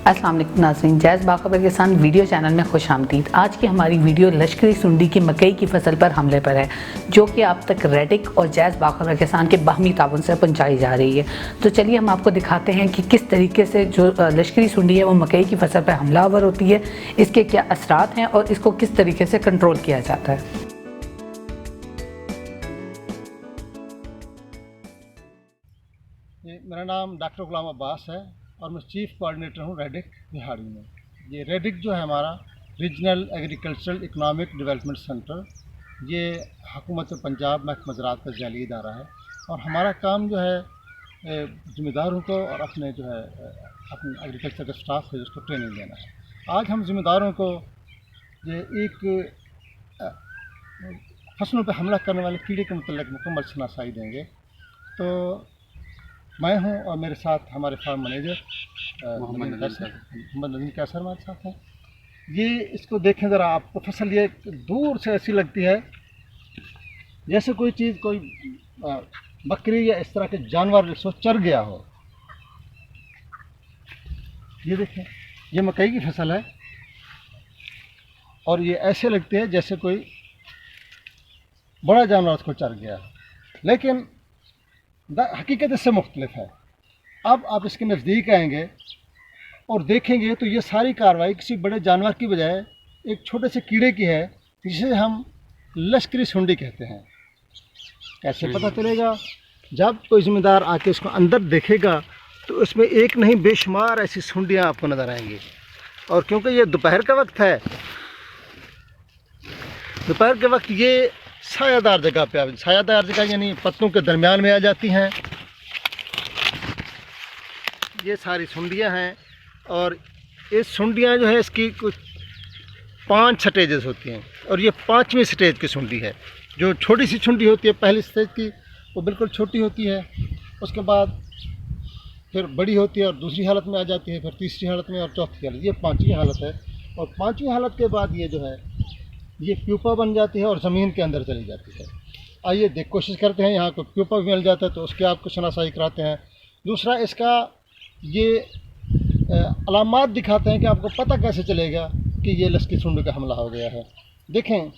अस्सलाम वालेकुम नाज़रीन, जैज़ बाखबर के साथ वीडियो चैनल में खुश आमदीद। आज की हमारी वीडियो लश्करी सुंडी की मकई की फसल पर हमले पर है, जो कि आप तक रेडिक और जैज़ बाखबर के साथ के बाहमी ताउन से पहुंचाई जा रही है। तो चलिए हम आपको दिखाते हैं कि किस तरीके से जो लश्करी सुंडी है वो मकई की फसल पर हमलावर होती है, इसके क्या असरात हैं और इसको किस तरीके से कंट्रोल किया जाता है। मेरा नाम डॉक्टर गुलाम अब्बास है और मैं चीफ़ कोऑर्डिनेटर हूँ रेडिक बिहाड़ी में। ये रेडिक जो है हमारा regional agricultural economic development centre, ये हुकूमत पंजाब महकमा ज़राअत का ज़ैली इदारा है और हमारा काम जो है ज़िम्मेदारों को और अपने जो है अपने एग्रीकल्चर का स्टाफ है उसको ट्रेनिंग देना है। आज हम ज़िम्मेदारों को ये एक फसलों पर हमला करने वाले कीड़े के मतलब मुकम्मल शनासाई देंगे। तो मैं हूं और मेरे साथ हमारे फार्म मैनेजर मोहम्मद नज़ीम कैसर हमारे साथ हैं। ये इसको देखें ज़रा, आपको फसल ये दूर से ऐसी लगती है जैसे कोई चीज़, कोई बकरी या इस तरह के जानवर इसको चर गया हो। ये देखें, ये मकई की फसल है और ये ऐसे लगती है जैसे कोई बड़ा जानवर उसको चर गया, लेकिन हकीकत इससे मुख्तलिफ है। अब आप इसके नज़दीक आएंगे और देखेंगे तो ये सारी कार्रवाई किसी बड़े जानवर की बजाय एक छोटे से कीड़े की है, जिसे हम लश्करी सुंडी कहते हैं। कैसे पता चलेगा? जब कोई ज़िम्मेदार आके इसको अंदर देखेगा तो उसमें एक नहीं बेशुमार ऐसी सुंडियाँ आपको नज़र आएंगी। और क्योंकि ये दोपहर का वक्त है, दोपहर के वक्त ये सायादार जगह पे आ, सायादार जगह यानी पत्तों के दरमियान में आ जाती हैं। ये सारी सुंडियां हैं और ये सुंडियां जो है इसकी कुछ 5 स्टेजेस होती हैं और ये 5वीं स्टेज की सुंडी है। जो छोटी सी सुंडी होती है पहली स्टेज की, वो बिल्कुल छोटी होती है, उसके बाद फिर बड़ी होती है और दूसरी हालत में आ जाती है, फिर तीसरी हालत में और चौथी हालत। ये 5वीं हालत है और 5वीं हालत के बाद ये जो है ये प्यूपा बन जाती है और ज़मीन के अंदर चली जाती है। आइए कोशिश करते हैं, यहाँ को प्यूपा भी मिल जाता है तो उसके आपको शनासाई कराते हैं। दूसरा, इसका ये अलामात दिखाते हैं कि आपको पता कैसे चलेगा कि ये लश्करी सुंडी का हमला हो गया है। देखें,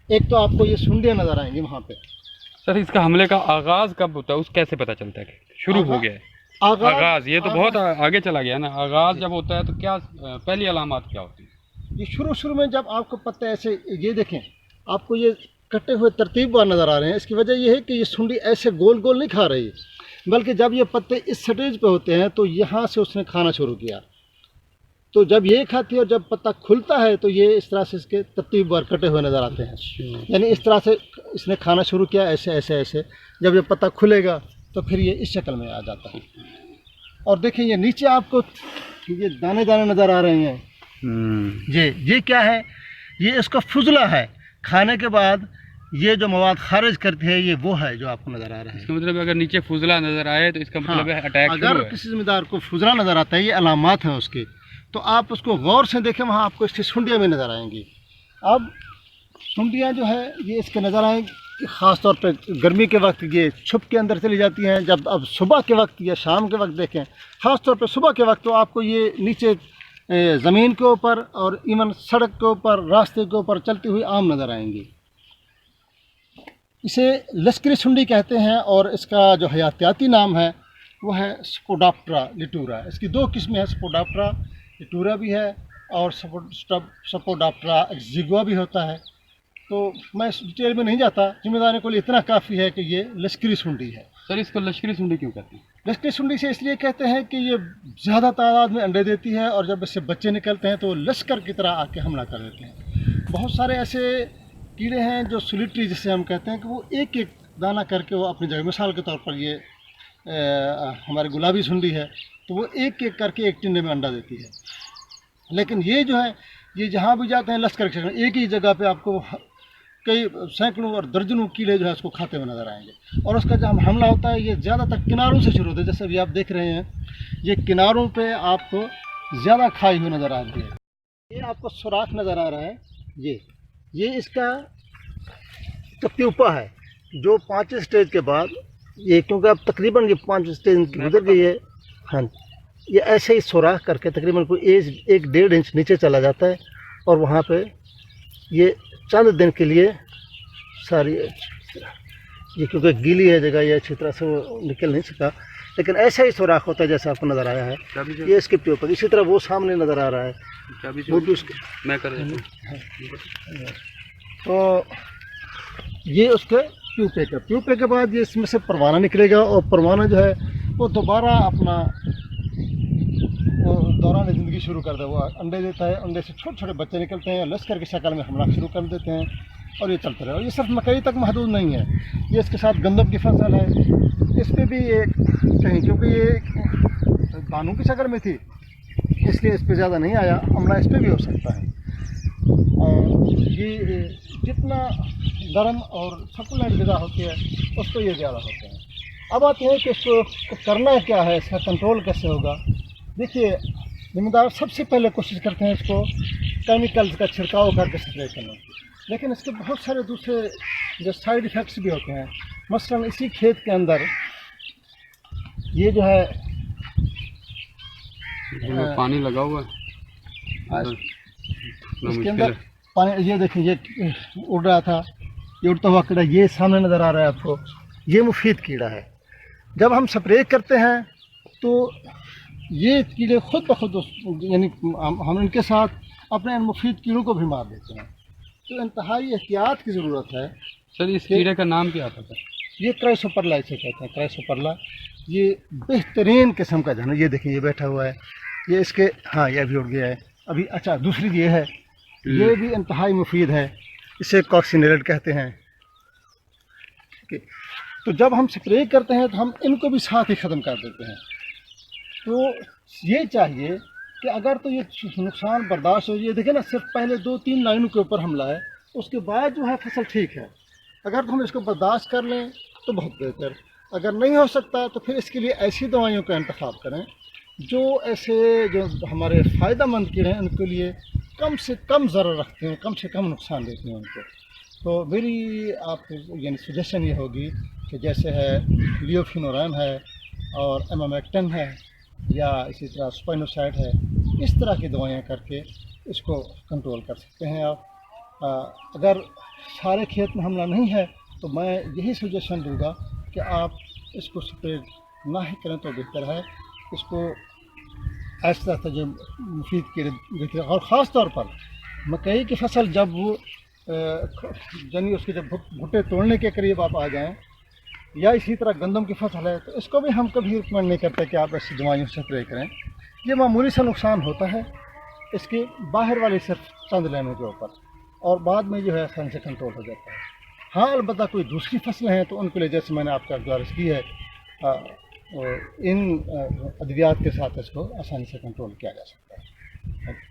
एक तो आपको ये सुंडियाँ नज़र आएंगी वहाँ पे। सर, इसका हमले का आगाज़ कब होता है, उस कैसे पता चलता है कि शुरू हो गया है? आगाज़ ये तो बहुत आगे चला गया ना। आगाज़ जब होता है तो क्या पहली अलामात क्या होती है? ये शुरू में जब आपको पता है ऐसे, ये देखें आपको ये कटे हुए तरतीबवार नज़र आ रहे हैं। इसकी वजह ये है कि ये सुंडी ऐसे गोल गोल नहीं खा रही, बल्कि जब ये पत्ते इस स्टेज पे होते हैं तो यहाँ से उसने खाना शुरू किया। तो जब ये खाती है और जब पत्ता खुलता है तो ये इस तरह से इसके तरतीबवार कटे हुए नज़र आते हैं। यानी इस तरह से इसने खाना शुरू किया, ऐसे ऐसे ऐसे। जब ये पत्ता खुलेगा तो फिर ये इस शक्ल में आ जाता है। और देखें, ये नीचे आपको ये दाने दाने नज़र आ रहे हैं। ये क्या है? ये इसका फुजला है। खाने के बाद ये जो मवाद खारिज करती है, ये वो है जो आपको नज़र आ रहा है। इसका मतलब अगर नीचे फुजला नज़र आए तो इसका मतलब है अटैक शुरू है। अगर किसी ज़िम्मेदार को फुजला नज़र आता है, ये अलामात हैं उसके, तो आप उसको गौर से देखें, वहाँ आपको इसकी सुंडियाँ भी नज़र आएंगी। अब सुंडियाँ जो है ये इसके नज़र आएंगी, ख़ास तौर पर गर्मी के वक्त ये छुप के अंदर चली जाती हैं। जब अब सुबह के वक्त या शाम के वक्त देखें, ख़ास तौर पर सुबह के वक्त, तो आपको ये नीचे ज़मीन के ऊपर और इवन सड़क के ऊपर, रास्ते के ऊपर चलती हुई आम नज़र आएंगी। इसे लश्करी सुंडी कहते हैं और इसका जो हयातियाती नाम है वो है स्पोडाप्टरा लिटूरा। इसकी 2 किस्में हैं, स्पोडाप्टरा लिटूरा भी है और स्पोडाप्टरा एक्जिगुआ भी होता है। तो मैं इस डिटेल में नहीं जाता, जिम्मेदारी को लिए इतना काफ़ी है कि ये लश्करी सुंडी है। सर, इसको लश्करी सुंडी क्यों कहते हैं? लश्करी सुंडी से इसलिए कहते हैं कि ये ज़्यादा तादाद में अंडे देती है और जब इससे बच्चे निकलते हैं तो लश्कर की तरह आके हमला कर देते हैं। बहुत सारे ऐसे कीड़े हैं जो सोलिटरी जिसे हम कहते हैं कि वो एक एक दाना करके वो अपनी जगह, मिसाल के तौर पर ये हमारे गुलाबी सुंडी है तो वो एक एक करके एक टिंडे में अंडा देती है। लेकिन ये जो है, ये जहाँ भी जाते हैं लश्कर के एक ही जगह पे आपको कई सैकड़ों और दर्जनों कीड़े जो है उसको खाते हुए नज़र आएंगे। और उसका जब हमला होता है ये ज़्यादातर किनारों से शुरू होता है। जैसे अभी आप देख रहे हैं, ये किनारों पे आपको ज़्यादा खाई हुई नज़र आ रही है। ये आपको सुराख नज़र आ रहा है, ये इसका तो प्यूपा है जो 5 स्टेज के बाद ये, क्योंकि अब तकरीबन ये 5 स्टेज गुजर गई है। हाँ, ये ऐसे ही सुराख करके तकरीबन कोई 1-1.5 इंच नीचे चला जाता है और वहाँ पे ये चंद दिन के लिए सारी, ये क्योंकि गीली है जगह, ये अच्छी तरह से वो निकल नहीं सका, लेकिन ऐसा ही सुराख होता है जैसा आपको नज़र आया है। ये इसके ट्यूब पर, इसी तरह वो सामने नज़र आ रहा है, वो भी उसके मैं कर तो ये उसके प्यूपे के बाद ये इसमें से परवाना निकलेगा और परवाना जो है वो दोबारा अपना वो दौरान ज़िंदगी शुरू कर दे। वो अंडे देता है, अंडे से छोटे छोटे बच्चे निकलते हैं, लश्कर की शक्ल में हमला शुरू कर देते हैं और ये चलते रहे। और ये सिर्फ मकई तक महदूद नहीं है, ये इसके साथ गंदम की फसल है, इस पर भी एक कहीं, क्योंकि ये दानों की शक्ल में थी इसलिए इस पर ज़्यादा नहीं आया, हमला इस पर भी हो सकता है। और ये जितना गर्म और सकुलेंट ग़िज़ा होती है उस पर ये ज़्यादा होते हैं। अब आते हैं कि इसको करना क्या है, इसका कंट्रोल कैसे होगा। देखिए, ज़िम्मेदार सबसे पहले कोशिश करते हैं इसको केमिकल्स का छिड़काव करके स्प्रे करने की, लेकिन इसके बहुत सारे दूसरे जो साइड इफ़ेक्ट्स भी होते हैं। मसलन इसी खेत के अंदर ये जो है पानी लगा हुआ है, इसके अंदर पानी, ये देखिए ये उड़ रहा था, ये उड़ता हुआ कीड़ा ये सामने नज़र आ रहा है आपको, ये मुफीद कीड़ा है। जब हम स्प्रे करते हैं तो ये कीड़े खुद ब खुद यानी हम इनके साथ अपने इन मुफीद कीड़ों को भी मार देते हैं। तो इंतहाई एहतियात की ज़रूरत है। सर इस कीड़े का नाम क्या आता है? ये क्राइसोपरला इसे कहते हैं, क्राइसोपरला। ये बेहतरीन किस्म का जानवर, ये देखिए ये बैठा हुआ है, ये इसके, हाँ ये अभी उड़ गया है अभी। अच्छा, दूसरी ये है, ये भी इंतहाई मुफीद है, इसे कॉक्सिनेरेट कहते हैं। तो जब हम स्प्रे करते हैं तो हम इनको भी साथ ही ख़त्म कर देते हैं। तो ये चाहिए कि अगर तो ये नुकसान बर्दाश्त हो, ये देखें ना, सिर्फ पहले 2-3 लाइनों के ऊपर हमला है, उसके बाद जो है फसल ठीक है। अगर तो हम इसको बर्दाश्त कर लें तो बहुत बेहतर, अगर नहीं हो सकता तो फिर इसके लिए ऐसी दवाइयों का इंतखाब करें जो ऐसे जो हमारे फ़ायदेमंद कीड़े हैं उनके लिए कम से कम ज़रर रखते हैं, कम से कम नुकसान देते हैं उनको। तो मेरी आपको यानी सजेशन ये होगी कि जैसे है लियोफिनोरैम है और एमामेक्टिन है या इसी तरह स्पाइनोसाइड है, इस तरह की दवाइयाँ करके इसको कंट्रोल कर सकते हैं आप। अगर सारे खेत में हमला नहीं है तो मैं यही सजेशन दूंगा कि आप इसको स्प्रे ना ही करें तो बेहतर है। इसको ऐसा था जो मुफीद कीड़े देखिए, और ख़ास तौर पर मकई की फसल जब वो यानी उसके जब भुट्टे तोड़ने के करीब आप आ जाएं, या इसी तरह गंदम की फसल है, तो इसको भी हम कभी रिकमेंड नहीं करते कि आप ऐसी दवाइयों से स्प्रे करें। ये मामूली सा नुकसान होता है इसके बाहर वाली सिर्फ चंद लाइनों के ऊपर, और बाद में जो है आसानी से कंट्रोल हो जाता है। हाँ, अलबत्ता कोई दूसरी फसलें हैं तो उनके लिए जैसे मैंने आपका गुजारिश की है, इन अद्वियात के साथ इसको आसानी से कंट्रोल किया जा सकता है।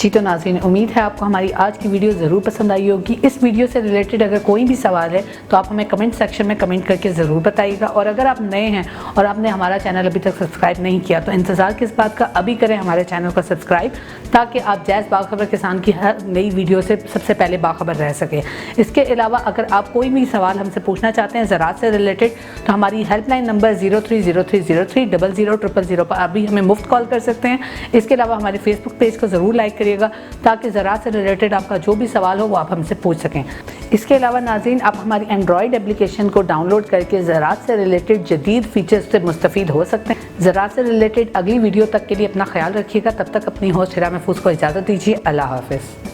जी तो नाज़रीन, उम्मीद है आपको हमारी आज की वीडियो ज़रूर पसंद आई होगी। इस वीडियो से रिलेटेड अगर कोई भी सवाल है तो आप हमें कमेंट सेक्शन में कमेंट करके ज़रूर बताइएगा। और अगर आप नए हैं और आपने हमारा चैनल अभी तक सब्सक्राइब नहीं किया तो इंतज़ार किस बात का, अभी करें हमारे चैनल को सब्सक्राइब, ताकि आप जैज़ बाखबर किसान की हर नई वीडियो से सबसे पहले बाखबर रह सकें। इसके अलावा अगर आप कोई भी सवाल हमसे पूछना चाहते हैं ज़राअत से रिलेटेड तो हमारी हेल्पलाइन नंबर 030303000000 पर अभी हमें मुफ्त कॉल कर सकते हैं। इसके अलावा हमारे फेसबुक पेज को ज़रूर लाइक करिएगा ताकि ज़राअत से रिलेटेड आपका जो भी सवाल हो वो आप हमसे पूछ सकें। इसके अलावा नाज़रीन, आप हमारी एंड्रॉयड एप्लीकेशन को डाउनलोड करके ज़राअत से रिलेटेड जदीद फीचर्स से मुस्तफ़ीद हो सकते हैं। ज़राअत से रिलेटेड अगली वीडियो तक के लिए अपना ख्याल रखिएगा। तब तक अपनी होस्ट हिरा महफूज को इजाज़त दीजिए। अल्लाह हाफ़िज़।